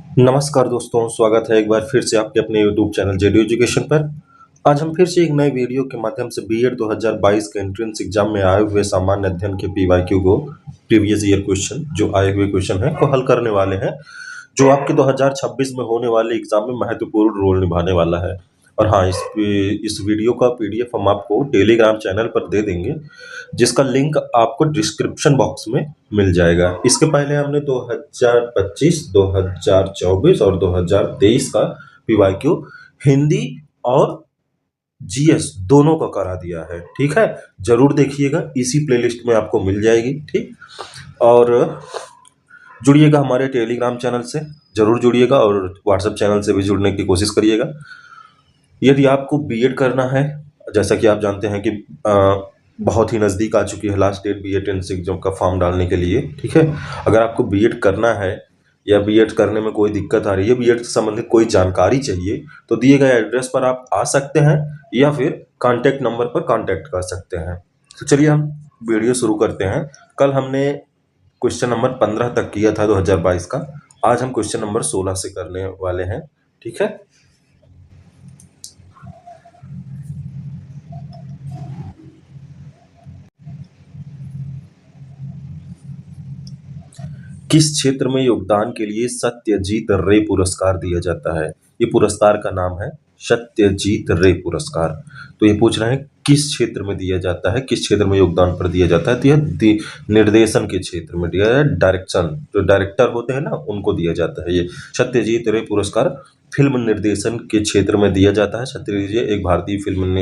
नमस्कार दोस्तों, स्वागत है एक बार फिर से आपके अपने यूट्यूब चैनल जेडी एजुकेशन पर। आज हम फिर से एक नए वीडियो के माध्यम से बीएड 2022 के एंट्रेंस एग्जाम में आए हुए सामान्य अध्ययन के पीवाईक्यू को प्रीवियस ईयर क्वेश्चन जो आए हुए क्वेश्चन हैं को हल करने वाले हैं, जो आपके 2026 में होने वाले एग्जाम में महत्वपूर्ण रोल निभाने वाला है। और हाँ, इस वीडियो का पीडीएफ हम आपको टेलीग्राम चैनल पर दे देंगे, जिसका लिंक आपको डिस्क्रिप्शन बॉक्स में मिल जाएगा। इसके पहले हमने 2025, 2024 और 2023 का पीवाईक्यू हिंदी और जीएस दोनों का करा दिया है। ठीक है, जरूर देखिएगा, इसी प्लेलिस्ट में आपको मिल जाएगी। ठीक, और जुड़िएगा हमारे टेलीग्राम चैनल से, जरूर जुड़िएगा, और व्हाट्सएप चैनल से भी जुड़ने की कोशिश करिएगा। यदि आपको बीएड करना है, जैसा कि आप जानते हैं कि बहुत ही नज़दीक आ चुकी है last date B Ed entrance exam का फॉर्म डालने के लिए। ठीक है, अगर आपको बीएड करना है या बीएड करने में कोई दिक्कत आ रही है, बीएड से संबंधित कोई जानकारी चाहिए, तो दिए गए एड्रेस पर आप आ सकते हैं या फिर कॉन्टैक्ट नंबर पर कॉन्टैक्ट कर सकते हैं। तो चलिए हम वीडियो शुरू करते हैं। कल हमने क्वेश्चन नंबर 15 तक किया था 2022 का, आज हम क्वेश्चन नंबर 16 से करने वाले हैं। ठीक है, किस क्षेत्र में योगदान के लिए सत्यजीत रे पुरस्कार दिया जाता है? ये पुरस्कार का नाम है सत्यजीत रे पुरस्कार। तो ये पूछ रहे हैं किस क्षेत्र में दिया जाता है, किस क्षेत्र में योगदान पर दिया जाता है। तो यह निर्देशन के क्षेत्र में दिया है, डायरेक्शन, जो डायरेक्टर होते हैं ना, उनको दिया जाता है। ये सत्यजीत रे पुरस्कार फिल्म निर्देशन के क्षेत्र में दिया जाता है। सत्यजीत एक भारतीय फिल्म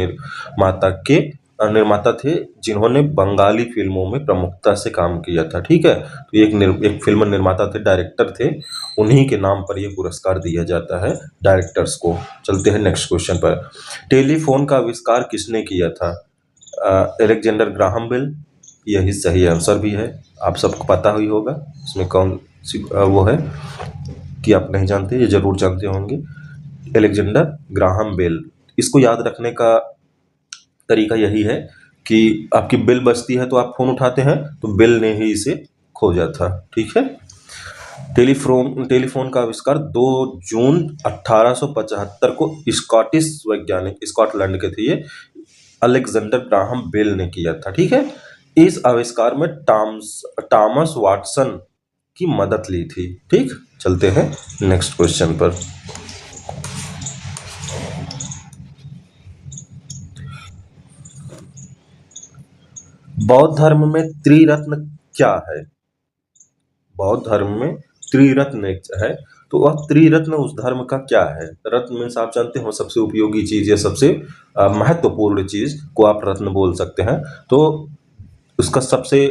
निर्माता थे, जिन्होंने बंगाली फिल्मों में प्रमुखता से काम किया था। ठीक है, तो एक फिल्म निर्माता थे, डायरेक्टर थे, उन्हीं के नाम पर यह पुरस्कार दिया जाता है, डायरेक्टर्स को। चलते हैं नेक्स्ट क्वेश्चन पर। टेलीफोन का आविष्कार किसने किया था? अलेक्जेंडर ग्राहम बेल, यही सही आंसर भी है। आप सबको पता ही होगा, इसमें कौन सी वो है कि आप नहीं जानते, ये जरूर जानते होंगे, अलेक्जेंडर ग्राहम बेल। इसको याद रखने का तरीका यही है कि आपकी बेल बजती है तो आप फोन उठाते हैं, तो बेल ने ही इसे खोजा था। ठीक है, टेलीफोन का आविष्कार 2 जून 1875 को स्कॉटिश वैज्ञानिक, स्कॉटलैंड के थे ये, अलेक्जेंडर ग्राहम बेल ने किया था। ठीक है, इस आविष्कार में टॉमस वाटसन की मदद ली थी। ठीक, चलते हैं नेक्स्ट क्वेश्चन पर। बौद्ध धर्म में त्रिरत्न क्या है? बौद्ध धर्म में त्रिरत्न है, तो वह त्रिरत्न उस धर्म का क्या है? रत्न मीन्स आप जानते हो सबसे उपयोगी चीज या सबसे महत्वपूर्ण चीज को आप रत्न बोल सकते हैं। तो उसका सबसे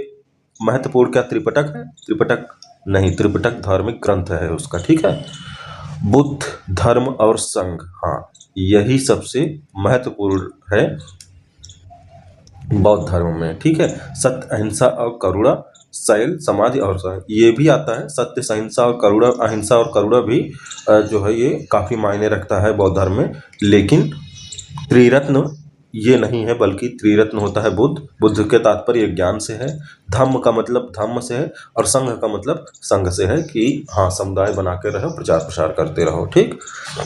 महत्वपूर्ण क्या त्रिपिटक है? त्रिपिटक नहीं, त्रिपिटक धार्मिक ग्रंथ है उसका। ठीक है, बुद्ध, धर्म और संघ, हाँ, यही सबसे महत्वपूर्ण है बौद्ध धर्म में। ठीक है, सत्य, अहिंसा और करुणा, शैल, समाधि और ये भी आता है, सत्य, अहिंसा और करुणा, अहिंसा और करुणा भी जो है ये काफी मायने रखता है बौद्ध धर्म में। लेकिन त्रिरत्न ये नहीं है, बल्कि त्रिरत्न होता है बुद्ध। बुद्ध के तात्पर्य ज्ञान से है, धम्म का मतलब धम्म से है, और संघ का मतलब संघ से है कि हाँ, समुदाय बना के रहो, प्रचार प्रसार करते रहो। ठीक,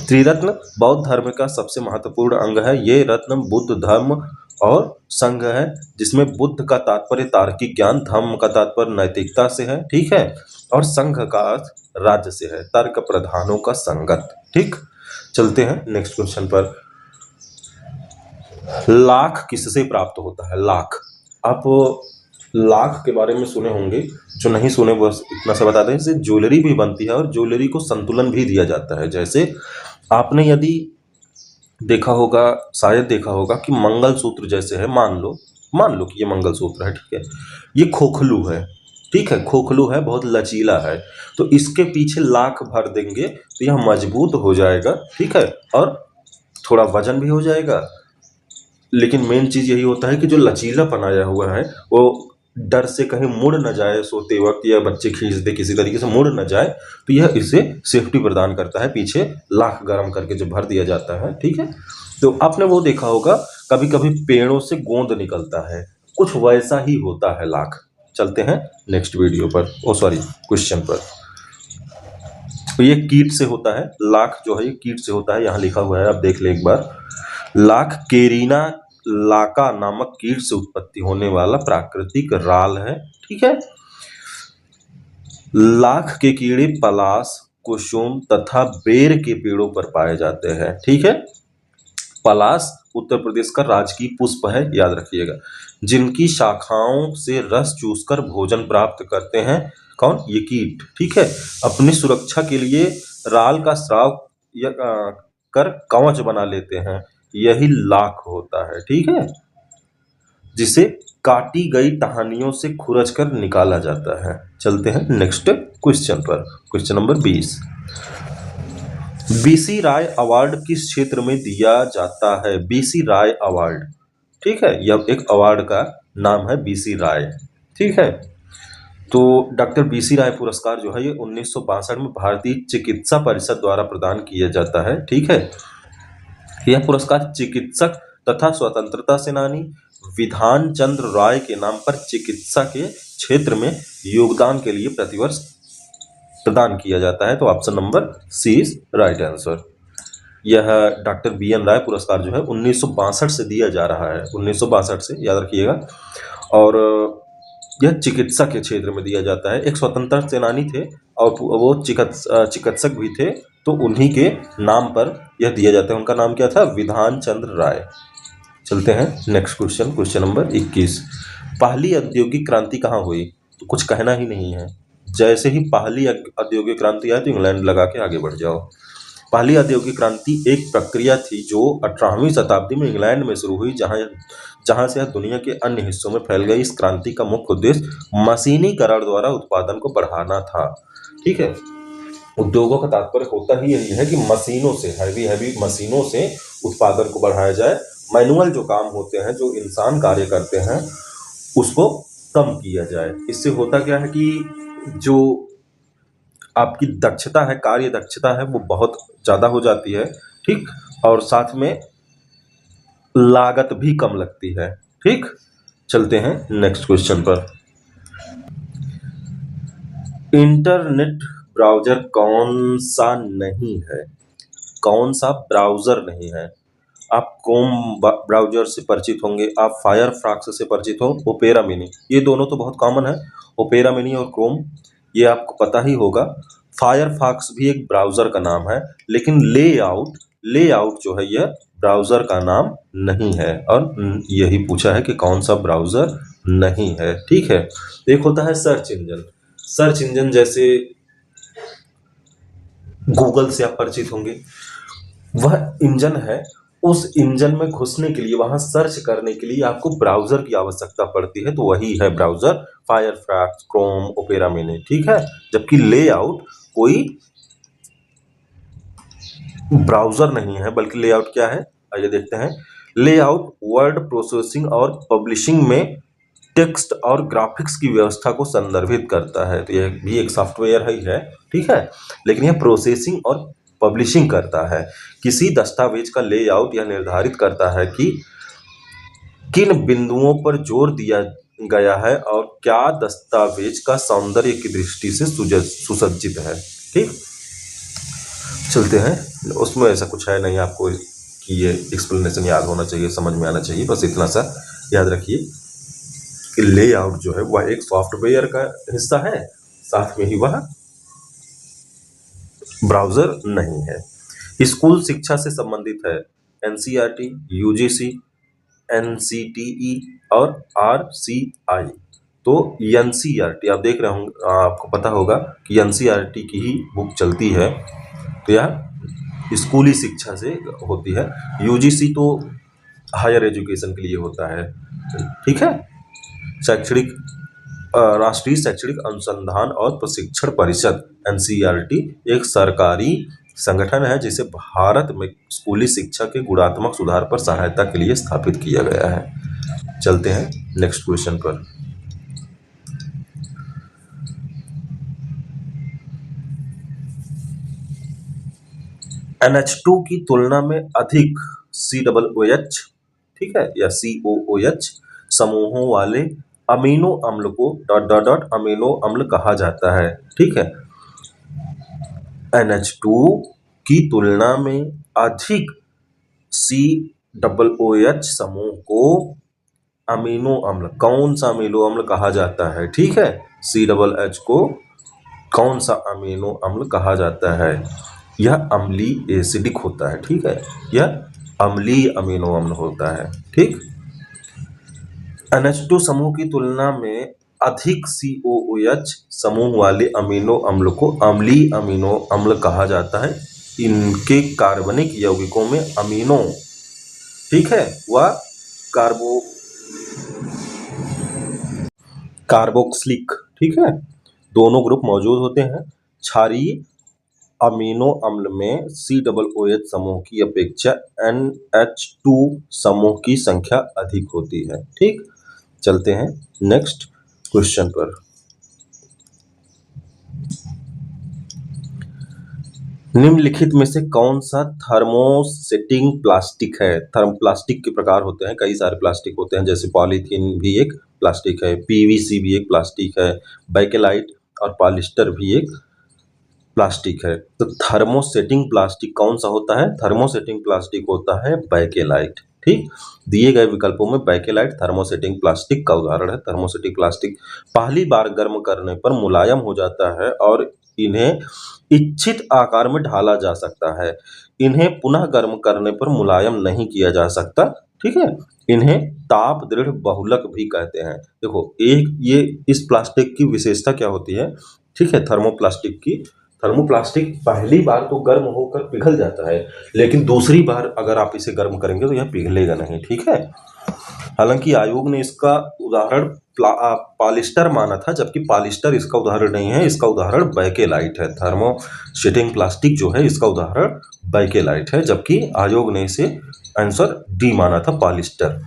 त्रिरत्न बौद्ध धर्म का सबसे महत्वपूर्ण अंग है। ये रत्न बुद्ध, धर्म और संघ है, जिसमें बुद्ध का तात्पर्य तार्किक ज्ञान, धम्म का तात्पर्य नैतिकता से है। ठीक है, और संघ का अर्थ राज्य से है, तर्क प्रधानों का संगत। ठीक, चलते हैं नेक्स्ट क्वेश्चन पर। लाख किससे प्राप्त होता है? लाख, आप लाख के बारे में सुने होंगे, जो नहीं सुने बस इतना सा बता दें, इससे ज्वेलरी भी बनती है और ज्वेलरी को संतुलन भी दिया जाता है। जैसे आपने यदि देखा होगा, शायद देखा होगा कि मंगलसूत्र जैसे है, मान लो कि ये मंगलसूत्र है। ठीक है, ये खोखलू है। ठीक है, खोखलू है, बहुत लचीला है, तो इसके पीछे लाख भर देंगे तो यह मजबूत हो जाएगा। ठीक है, और थोड़ा वजन भी हो जाएगा। लेकिन मेन चीज यही होता है कि जो लचीलापन आया हुआ है वो डर से कहीं मुड़ न जाए सोते वक्त, या बच्चे खींच दे किसी तरीके से मुड़ न जाए, तो यह इसे सेफ्टी प्रदान करता है। पीछे लाख गर्म करके जो भर दिया जाता है। ठीक है, तो आपने वो देखा होगा, कभी कभी पेड़ों से गोंद निकलता है, कुछ वैसा ही होता है लाख। चलते हैं नेक्स्ट वीडियो पर, क्वेश्चन पर। तो ये कीट से होता है, लाख जो है ये कीट से होता है, यहाँ लिखा हुआ है, आप देख ले एक बार। लाख केरीना लाका नामक कीट से उत्पत्ति होने वाला प्राकृतिक राल है। ठीक है। लाख के कीड़े पलाश, कुसुम तथा बेर के पेड़ों पर पाए जाते हैं। ठीक है। पलाश उत्तर प्रदेश का राजकीय पुष्प है, याद रखिएगा, जिनकी शाखाओं से रस चूसकर भोजन प्राप्त करते हैं कौन? ये कीट। ठीक है। अपनी सुरक्षा के लिए राल का स्राव कर कवच बना लेते हैं, यही लाख होता है। ठीक है। जिसे काटी गई टहनियों से खुरच कर निकाला जाता है। चलते हैं नेक्स्ट क्वेश्चन पर, क्वेश्चन नंबर 20। बीसी राय अवार्ड किस क्षेत्र में दिया जाता है? बीसी राय अवार्ड, ठीक है, यह एक अवार्ड का नाम है, बीसी राय। ठीक है। तो डॉक्टर बीसी राय पुरस्कार जो है ये 1962 में भारतीय चिकित्सा परिषद द्वारा प्रदान किया जाता है। ठीक है। यह पुरस्कार चिकित्सक तथा स्वतंत्रता सेनानी विधान चंद्र राय के नाम पर चिकित्सा के क्षेत्र में योगदान के लिए प्रतिवर्ष प्रदान किया जाता है। तो option number C is right answer. यह डॉक्टर बी एन राय पुरस्कार जो है 1962 से दिया जा रहा है, 1962 से, याद रखिएगा। और यह चिकित्सा के क्षेत्र में दिया जाता है। एक स्वतंत्रता सेनानी थे और वो चिकित्सक भी थे, तो उन्हीं के नाम पर यह दिया जाता है। उनका नाम क्या था? विधान चंद्र राय। चलते हैं नेक्स्ट क्वेश्चन, क्वेश्चन नंबर 21। पहली औद्योगिक क्रांति कहाँ हुई? तो कुछ कहना ही नहीं है, जैसे ही पहली औद्योगिक क्रांति आए तो इंग्लैंड लगा के आगे बढ़ जाओ। पहली औद्योगिक क्रांति एक प्रक्रिया थी जो 18वीं शताब्दी में इंग्लैंड में शुरू हुई, जहां से दुनिया के अन्य हिस्सों में फैल गई। इस क्रांति का मुख्य उद्देश्य मशीनीकरण द्वारा उत्पादन को बढ़ाना था। ठीक है। उद्योगों का तात्पर्य होता ही यही है कि मशीनों से, हैवी मशीनों से उत्पादन को बढ़ाया जाए। मैनुअल जो काम होते हैं, जो इंसान कार्य करते हैं, उसको कम किया जाए। इससे होता क्या है कि जो आपकी दक्षता है, कार्य दक्षता है, वो बहुत ज़्यादा हो जाती है। ठीक। और साथ में लागत भी कम लगती है। ठीक। चलते हैं नेक्स्ट क्वेश्चन पर। इंटरनेट ब्राउजर कौन सा नहीं है? कौन सा ब्राउजर नहीं है? आप क्रोम ब्राउजर से परिचित होंगे, आप फायरफॉक्स से परिचित हो, ओपेरा मिनी, ये दोनों तो बहुत कॉमन है, ओपेरा मिनी और क्रोम, ये आपको पता ही होगा। फायरफॉक्स भी एक ब्राउजर का नाम है, लेकिन लेआउट जो है यह ब्राउजर का नाम नहीं है। और यही पूछा है कि कौन सा ब्राउजर नहीं है। ठीक है। एक होता है सर्च इंजन। सर्च इंजन जैसे गूगल से आप परिचित होंगे, वह इंजन है। उस इंजन में घुसने के लिए, वहां सर्च करने के लिए आपको ब्राउजर की आवश्यकता पड़ती है, तो वही है browser, Firefox, Chrome, opera mini. ठीक है। जबकि लेआउट कोई ब्राउजर नहीं है, बल्कि लेआउट क्या है, आइए देखते हैं। लेआउट वर्ड प्रोसेसिंग और पब्लिशिंग में टेक्स्ट और ग्राफिक्स की व्यवस्था को संदर्भित करता है। तो यह भी एक सॉफ्टवेयर ही है। ठीक है। लेकिन यह प्रोसेसिंग और पब्लिशिंग करता है। किसी दस्तावेज का लेआउट यह निर्धारित करता है कि किन बिंदुओं पर जोर दिया गया है और क्या दस्तावेज का सौंदर्य की दृष्टि से सुसज्जित है। ठीक। चलते हैं, उसमें ऐसा कुछ है नहीं आपको कि ये एक्सप्लेनेशन याद होना चाहिए, समझ में आना चाहिए, बस इतना सा याद रखिए कि लेआउट जो है वह एक सॉफ्टवेयर का हिस्सा है, साथ में ही वह ब्राउजर नहीं है। स्कूल शिक्षा से संबंधित है एनसीईआरटी, यूजीसी, एनसीटीई और आरसीआई। तो एनसीईआरटी आप देख रहे होंगे, आपको पता होगा कि एनसीईआरटी की ही बुक चलती है, तो यह स्कूली शिक्षा से होती है। यूजीसी तो हायर एजुकेशन के लिए होता है। ठीक है। शैक्षणिक राष्ट्रीय शैक्षणिक अनुसंधान और प्रशिक्षण परिषद, एनसीईआरटी, एक सरकारी संगठन है जिसे भारत में स्कूली शिक्षा के गुणात्मक सुधार पर सहायता के लिए स्थापित किया गया है। चलते हैं नेक्स्ट क्वेश्चन पर। NH2 की तुलना में अधिक COOH, ठीक है, या COOH समूहों वाले अमीनो अम्ल को ... अमीनो अम्ल कहा जाता है। ठीक है। NH2 की तुलना में अधिक COOH समूह को अमीनो अम्ल, कौन सा अमीनो अम्ल कहा जाता है? ठीक है, COOH को कौन सा अमीनो अम्ल कहा जाता है? यह अम्लीय एसिडिक होता है। ठीक है, यह अम्लीय अमीनो अम्ल होता है। ठीक, NH2 समूह की तुलना में अधिक COOH समूह वाले अमीनो अम्ल को अम्लीय अमीनो अम्ल कहा जाता है। इनके कार्बनिक यौगिकों में अमीनो, ठीक है, व कार्बोक्सिलिक, ठीक है, दोनों ग्रुप मौजूद होते हैं। क्षारीय अमीनो अम्ल में COOH समूह की अपेक्षा NH2 समूह की संख्या अधिक होती है। ठीक, चलते हैं नेक्स्ट क्वेश्चन पर। निम्नलिखित में से कौन सा थर्मोसेटिंग प्लास्टिक है? प्लास्टिक के प्रकार होते हैं, कई सारे प्लास्टिक होते हैं, जैसे पॉलीथीन भी एक प्लास्टिक है, PVC भी एक प्लास्टिक है, बैकेलाइट और पॉलिस्टर भी एक प्लास्टिक है। तो थर्मोसेटिंग प्लास्टिक कौन सा होता है? थर्मोसेटिंग प्लास्टिक होता है बैकेलाइट। ठीक, दिए गए विकल्पों में बैकेलाइट थर्मोसेटिंग प्लास्टिक का उदाहरण है। थर्मोसेटिंग प्लास्टिक पहली बार गर्म करने पर मुलायम हो जाता है और इन्हें इच्छित आकार में ढाला जा सकता है। इन्हें पुनः गर्म करने पर मुलायम नहीं किया जा सकता। ठीक है, इन्हें ताप दृढ़ बहुलक भी कहते हैं। देखो, एक ये इस प्लास्टिक की विशेषता क्या होती है? ठीक है, थर्मोप्लास्टिक पहली बार तो गर्म होकर पिघल जाता है, लेकिन दूसरी बार अगर आप इसे गर्म करेंगे तो यह पिघलेगा नहीं। ठीक है, हालांकि आयोग ने इसका उदाहरण पॉलिस्टर माना था, जबकि पॉलिस्टर इसका उदाहरण नहीं है, इसका उदाहरण बैकेलाइट है। थर्मोसेटिंग प्लास्टिक जो है इसका उदाहरण बैकेलाइट है, जबकि आयोग ने इसे आंसर डी माना था, पॉलिस्टर,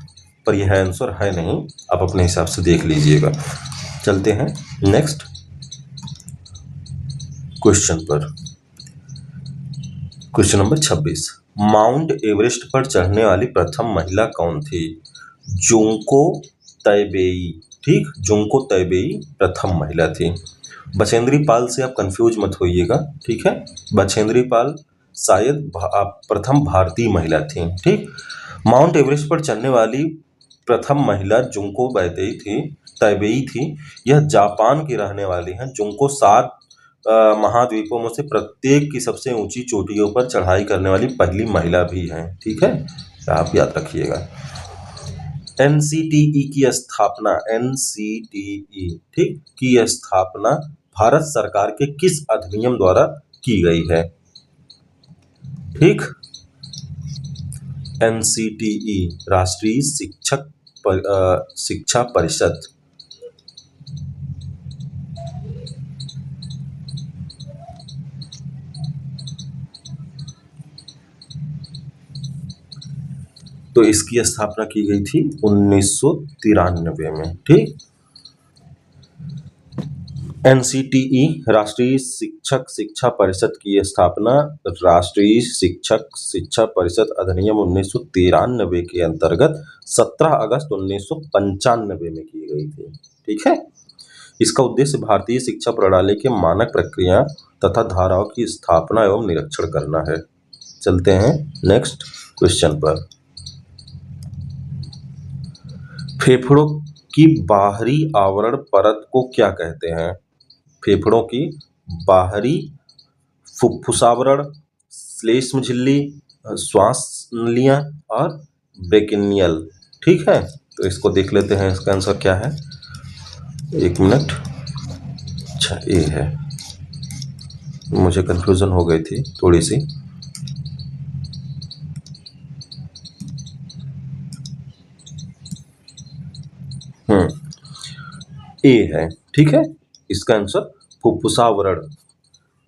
पर यह आंसर है नहीं। आप अपने हिसाब से देख लीजिएगा। चलते हैं नेक्स्ट क्वेश्चन पर। क्वेश्चन नंबर 26, माउंट एवरेस्ट पर चढ़ने वाली प्रथम महिला कौन थी? जुंको तैबेई। ठीक, जुंको तैबेई प्रथम महिला थी। बछेंद्री पाल से आप कंफ्यूज मत होइएगा। ठीक है, बछेंद्री पाल शायद प्रथम भारतीय महिला थी। ठीक, माउंट एवरेस्ट पर चढ़ने वाली प्रथम महिला जुंको तैबेई थी। यह जापान की रहने वाली हैं। जुंको 7 महाद्वीपों में से प्रत्येक की सबसे ऊंची चोटियों पर चढ़ाई करने वाली पहली महिला भी हैं। ठीक है, आप याद रखिएगा। NCTE की स्थापना, NCTE ठीक की स्थापना भारत सरकार के किस अधिनियम द्वारा की गई है? ठीक, NCTE राष्ट्रीय शिक्षा परिषद। तो इसकी स्थापना की गई थी 1993 में। ठीक, NCTE राष्ट्रीय शिक्षक शिक्षा परिषद की स्थापना राष्ट्रीय शिक्षक शिक्षा परिषद अधिनियम 1993 के अंतर्गत 17 अगस्त 1995 में की गई थी। ठीक है, इसका उद्देश्य भारतीय शिक्षा प्रणाली के मानक प्रक्रिया तथा धाराओं की स्थापना एवं निरीक्षण करना है। चलते हैं नेक्स्ट क्वेश्चन पर। फेफड़ों की बाहरी आवरण परत को क्या कहते हैं? फेफड़ों की बाहरी फुफ्फुसावरण, श्लेष्म झिल्ली, श्वास नलियां और ब्रेकिनियल। ठीक है, तो इसको देख लेते हैं, इसका आंसर क्या है। एक मिनट, अच्छा ए है, मुझे कंफ्यूजन हो गई थी थोड़ी सी। ए है। ठीक है, इसका आंसर फुफ्फुसावरण।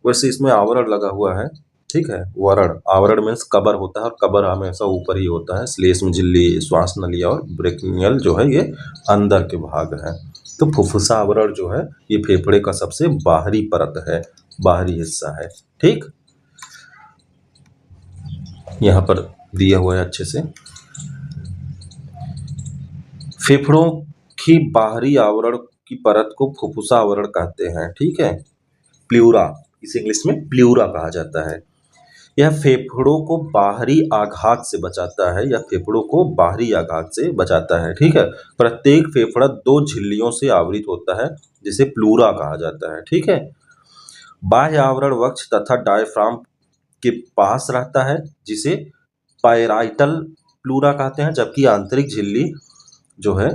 वैसे इसमें आवरण लगा हुआ है। ठीक है, वरण, आवरण मीन्स कबर होता है और कबर हमेशा ऊपर ही होता है। श्लेष्म झिल्ली, श्वास नलिया और ब्रेकिनियल जो है ये अंदर के भाग है। तो फुफ्फुसावरण जो है ये फेफड़े का सबसे बाहरी परत है, बाहरी हिस्सा है। ठीक, यहाँ पर दिया हुआ है अच्छे से। फेफड़ों की बाहरी आवरण की परत को फुफ्फुसा आवरण कहते हैं। ठीक है, प्लूरा, इसे इंग्लिश में प्लूरा कहा जाता है। यह फेफड़ों को बाहरी आघात से बचाता है, यह फेफड़ों को बाहरी आघात से बचाता है। ठीक है, प्रत्येक फेफड़ा 2 झिल्लियों से आवृत होता है जिसे प्लूरा कहा जाता है। ठीक है, बाह्य आवरण वक्ष तथा डायफ्राम के पास रहता है जिसे पायराइटल प्लूरा कहते हैं, जबकि आंतरिक झिल्ली जो है,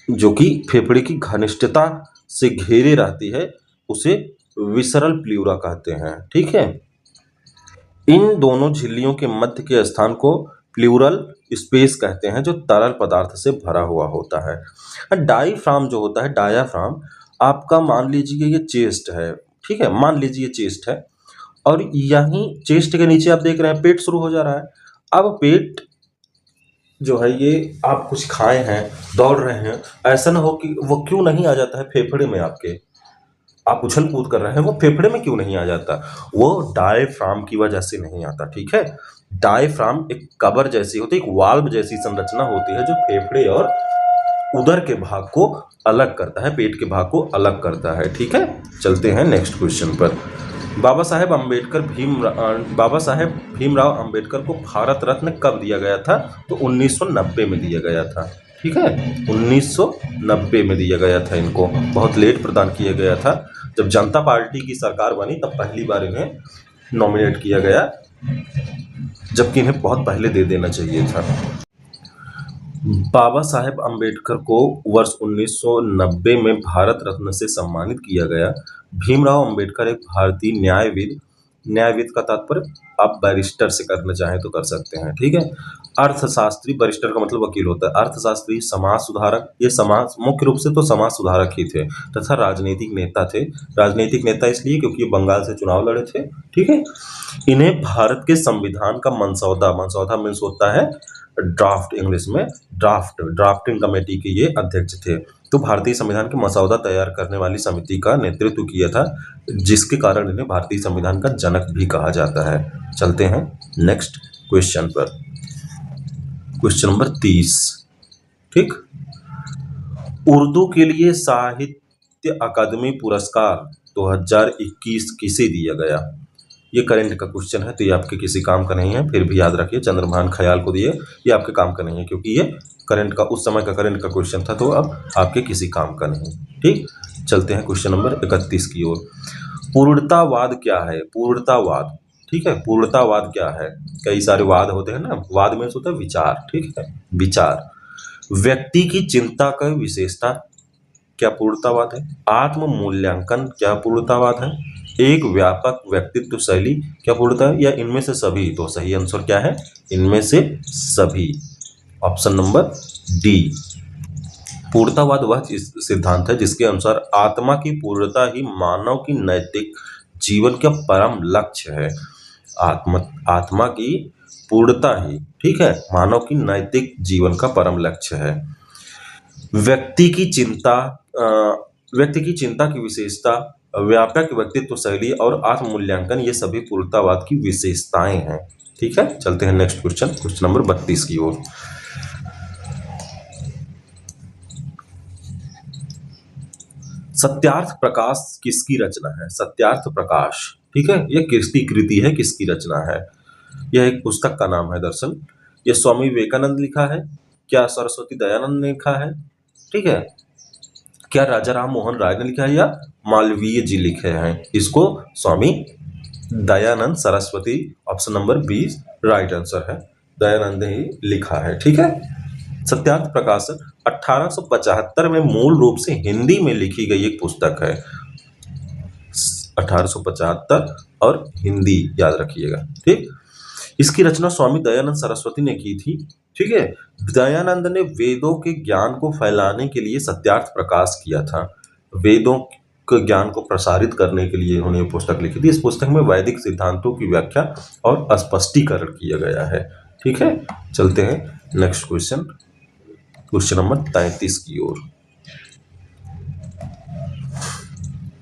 जो कि फेफड़े की घनिष्ठता से घेरे रहती है, उसे विसरल प्लूरा कहते हैं। ठीक है, इन दोनों झिल्लियों के मध्य के स्थान को प्लूरल स्पेस कहते हैं, जो तरल पदार्थ से भरा हुआ होता है। डायफ्राम जो होता है, डायाफ्राम आपका मान लीजिए ये चेस्ट है। ठीक है, मान लीजिए चेस्ट है और यहीं चेस्ट के नीचे आप देख रहे हैं पेट शुरू हो जा रहा है। अब पेट जो है ये आप कुछ खाए हैं, दौड़ रहे हैं, ऐसा ना हो कि वो क्यों नहीं आ जाता है फेफड़े में आपके, आप उछल कूद कर रहे हैं, वो फेफड़े में क्यों नहीं आ जाता, वो डायफ्राम की वजह से नहीं आता। ठीक है, डायफ्राम एक कवर जैसी होती है, एक वाल्व जैसी संरचना होती है जो फेफड़े और उदर के भाग को अलग करता है, पेट के भाग को अलग करता है। ठीक है, चलते हैं नेक्स्ट क्वेश्चन पर। बाबा साहेब भीमराव अंबेडकर को भारत रत्न कब दिया गया था? तो 1990 में दिया गया था। ठीक है, 1990 में दिया गया था। इनको बहुत लेट प्रदान किया गया था। जब जनता पार्टी की सरकार बनी तब पहली बार इन्हें नॉमिनेट किया गया, जबकि इन्हें बहुत पहले दे देना चाहिए था। बाबा साहेब अम्बेडकर को वर्ष 1990 में भारत रत्न से सम्मानित किया गया। भीमराव अंबेडकर एक भारतीय न्यायविद का तात्पर्य आप बैरिस्टर से करना चाहें तो कर सकते हैं। ठीक है, अर्थशास्त्री, बैरिस्टर का मतलब वकील होता है, अर्थशास्त्री, समाज सुधारक, ये समाज मुख्य रूप से तो समाज सुधारक ही थे, तथा राजनीतिक नेता थे। राजनीतिक नेता इसलिए क्योंकि ये बंगाल से चुनाव लड़े थे। ठीक है, इन्हें भारत के संविधान का मसौदा मीन्स होता है ड्राफ्ट, इंग्लिश में ड्राफ्टिंग कमेटी के ये अध्यक्ष थे। तो भारतीय संविधान के मसौदा तैयार करने वाली समिति का नेतृत्व किया था, जिसके कारण इन्हें भारतीय संविधान का जनक भी कहा जाता है। चलते हैं नेक्स्ट क्वेश्चन पर, क्वेश्चन नंबर 30। ठीक, उर्दू के लिए साहित्य अकादमी पुरस्कार 2021 किसे दिया गया? ये करंट का क्वेश्चन है तो ये आपके किसी काम का नहीं है, फिर भी याद रखिए चंद्रभान ख्याल को दिए, ये आपके काम का नहीं है क्योंकि ये करंट का उस समय का करंट का क्वेश्चन था, तो अब आपके किसी काम का नहीं। ठीक, चलते हैं क्वेश्चन नंबर 31 की ओर। पूर्णतावाद क्या है? पूर्णतावाद, ठीक है, पूर्णतावाद क्या है? कई सारे वाद होते हैं ना, वाद में होता है विचार। ठीक है, विचार। व्यक्ति की चिंता का विशेषता क्या पूर्णतावाद है? आत्म मूल्यांकन क्या पूर्णतावाद है? एक व्यापक व्यक्तित्व शैली क्या पूर्णता है, या इनमें से सभी? तो सही आंसर क्या है? इनमें से सभी, ऑप्शन नंबर डी। पूर्णतावाद वह सिद्धांत है जिसके अनुसार आत्मा की पूर्णता ही मानव की नैतिक जीवन का परम लक्ष्य है। आत्मा की पूर्णता ही, ठीक है, मानव की नैतिक जीवन का परम लक्ष्य है। व्यक्ति की चिंता की विशेषता, व्यापक व्यक्तित्व शैली और आत्म मूल्यांकन, ये सभी पूर्णतावाद की विशेषताएं हैं। ठीक है, चलते हैं नेक्स्ट क्वेश्चन, क्वेश्चन नंबर 32 की ओर। सत्यार्थ प्रकाश किसकी रचना है? सत्यार्थ प्रकाश, ठीक है, यह किसकी कृति है, किसकी रचना है? यह एक पुस्तक का नाम है। दरअसल यह स्वामी विवेकानंद लिखा है, क्या सरस्वती दयानंद ने लिखा है, ठीक है, क्या राजा राम मोहन राय ने लिखा है, या मालवीय जी लिखे हैं? इसको Swami Dayanand Saraswati, option number 20 right answer है, दयानंद ने ही लिखा है। ठीक है, सत्यार्थ प्रकाश 1875 में मूल रूप से हिंदी में लिखी गई एक पुस्तक है। 1875 और हिंदी याद रखिएगा। ठीक, इसकी रचना स्वामी दयानंद सरस्वती ने की थी। ठीक है, दयानंद ने वेदों के ज्ञान को फैलाने के लिए सत्यार्थ प्रकाश किया था। वेदों के ज्ञान को प्रसारित करने के लिए उन्होंने पुस्तक लिखी थी। इस पुस्तक में वैदिक सिद्धांतों की व्याख्या और स्पष्टीकरण किया गया है। ठीक है, चलते हैं नेक्स्ट क्वेश्चन, क्वेश्चन नंबर 33 की ओर।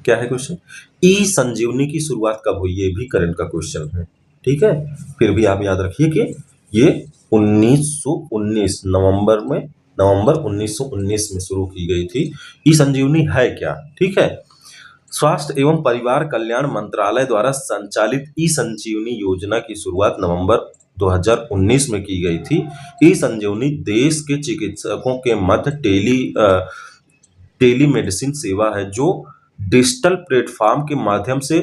क्या है क्वेश्चन? ई संजीवनी की शुरुआत कब हुई? ये भी करंट का क्वेश्चन है। ठीक है, फिर भी आप याद रखिए कि ये 1919 नवंबर 1919 में शुरू की गई थी। ई संजीवनी है क्या? ठीक है, स्वास्थ्य एवं परिवार कल्याण मंत्रालय द्वारा संचालित ई संजीवनी योजना की शुरुआत नवंबर 2019 में की गई थी। ई संजीवनी देश के चिकित्सकों के मध्य टेलीमेडिसिन सेवा है जो डिजिटल प्लेटफॉर्म के माध्यम से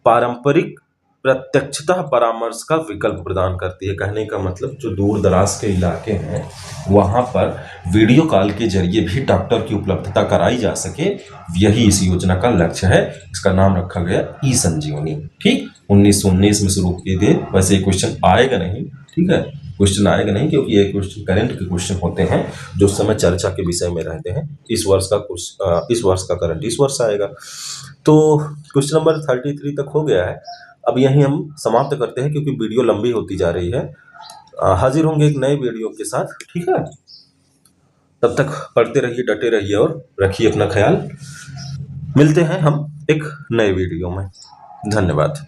पारंपरिक प्रत्यक्षतः परामर्श का विकल्प प्रदान करती है। कहने का मतलब जो दूर दराज के इलाके हैं वहां पर वीडियो कॉल के जरिए भी डॉक्टर की उपलब्धता कराई जा सके, यही इस योजना का लक्ष्य है। इसका नाम रखा गया ई संजीवनी। ठीक, 1919 में शुरू किए थे। वैसे क्वेश्चन आएगा नहीं, ठीक है, क्वेश्चन आएगा नहीं क्योंकि ये क्वेश्चन करंट के क्वेश्चन होते हैं जो उस समय चर्चा के विषय में रहते हैं। इस वर्ष का करंट इस वर्ष आएगा। तो क्वेश्चन नंबर 33 तक हो गया है। अब यहीं हम समाप्त करते हैं क्योंकि वीडियो लंबी होती जा रही है। हाजिर होंगे एक नए वीडियो के साथ, ठीक है। तब तक पढ़ते रहिए, डटे रहिए और रखिए अपना ख्याल। मिलते हैं हम एक नए वीडियो में। धन्यवाद।